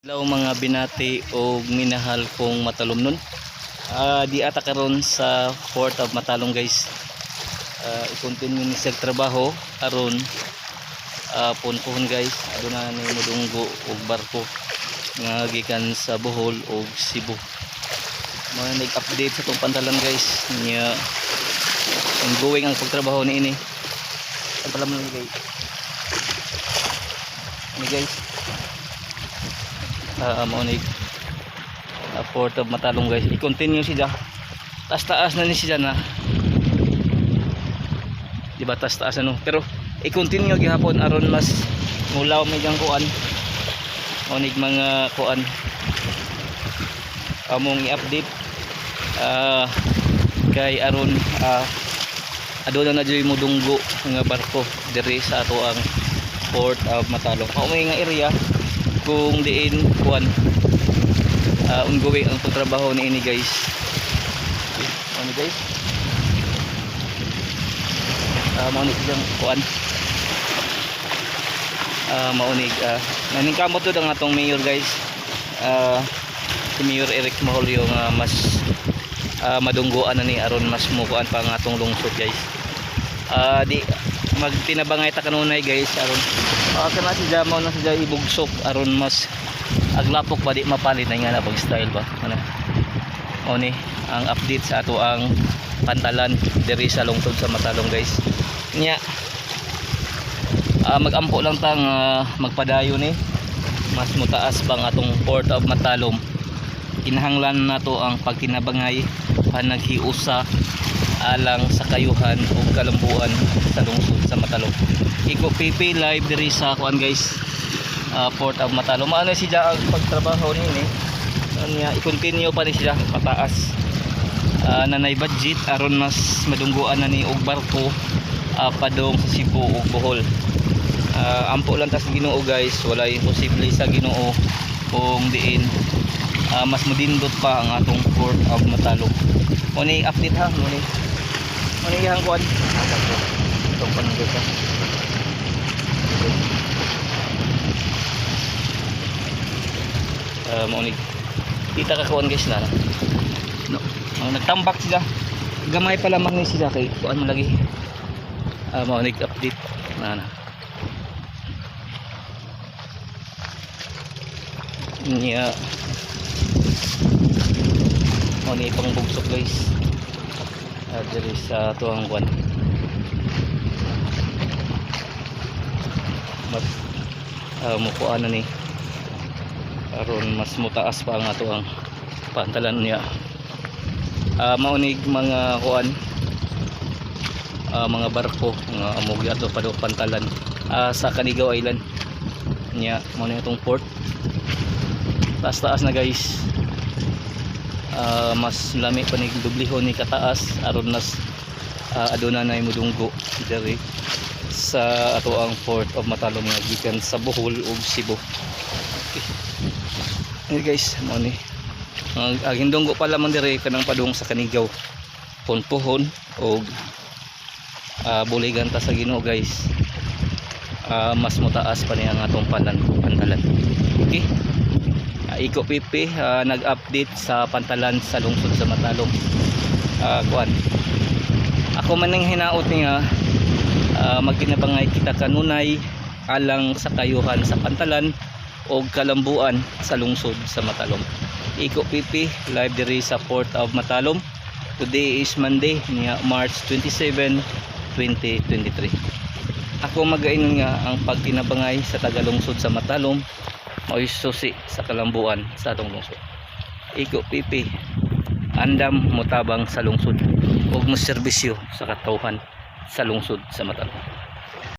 Hello mga binati o minahal kong matalom nun. Di ata karon sa Port of Matalom guys. I-continue ni sa trabaho aron punpuhon guys. Aduna ni modunggo og barko nga gikan sa Bohol o Cebu. Mga nag-update sa tong pantalan guys. Nya ongoing ang pagtrabaho ni ini. Ang pala mo guys. Ni guys. Maonig Port of Matalom guys, i-continue siya taas na ni siya na diba taas ano, pero i-continue gihapon aron mas mulaw may gang kuan maonig mga kuan among i-update kay aron aduna na diri modunggo nga barko diri sa ato ang Port of Matalom. May nga area kung diin kuan ongoing ang pagtrabaho ni ini guys. Ano guys? Maunig siyang kuan. Maunig naningkamot to ang atong mayor guys. Si Mayor Eric Maholio nga mas madungguan na ni aron mas mukuan pa ang atong lungsod guys. Di magtinabangay ta kanunay guys aron kana si Jamaw na siya ibugsok aron mas aglapok ba di mapalit na nga na pag style ba ano o ni ang update sa ato ang pantalan diri sa lungsod sa Matalom guys nya magampo lang tang magpadayon ni mas mutaas bang atong Port of Matalom. Kinahanglan nato ang pagtinabangay panaghiusa alang sa kayuhan o kalambuan sa lungsod sa Matalom. Iko PP live diri sa kuan guys, Port of Matalom. Ano siya ang pagtrabaho nini nya i-continue pa ni siya pataas nanay budget aron mas madungguan na ni og barko padong sa Cebu ug Bohol. Ampo lang tas Ginoo guys, wala imposible sa Ginoo kung diin mas modindot pa ang atong Port of Matalom. Muni update ha, muni yang kuan itong panunggo ka maunig kita ka kuan guys na no, nagtambak sila gamay pa lamang ni sila kay kuan mo lagi maunig update na niya maunig itong bugsok guys diri sa tuang kuan mas mukuan na ni aron mas mutaas pa ang ato ang pantalan niya. Maunig mga kuan mga barko nga amog ato pa do pantalan sa Canigao Island niya mo na itong port taas na guys. Mas lami pa ni dublihon ni kataas aron nas aduna na modunggo diri sa ato ang Port of Matalom nga gikan sa Bohol ug Cebu. Okay guys, mo ni ang hindunggo pa lamang diri kanang padung sa Canigao punpuhon og buligan ta sa Ginoo guys. Mas mutaas pa ni ang atong pantalan. Okay, Iko PP nag-update sa pantalan sa lungsod sa Matalom. Kuan ako man ning hinaot niya magkinabangay kita kanunay alang sa kayuhan sa pantalan o kalambuan sa lungsod sa Matalom. Iko PP live diri sa Port of Matalom. Today is Monday niya March 27, 2023. Ako magainon nga ang pagkinabangay sa tagalungsod sa Matalom mao susi sa kalambuan sa atong lungsod. Iko PP andam motabang sa lungsod ug moserbisyo sa katawhan sa lungsod sa Matalom.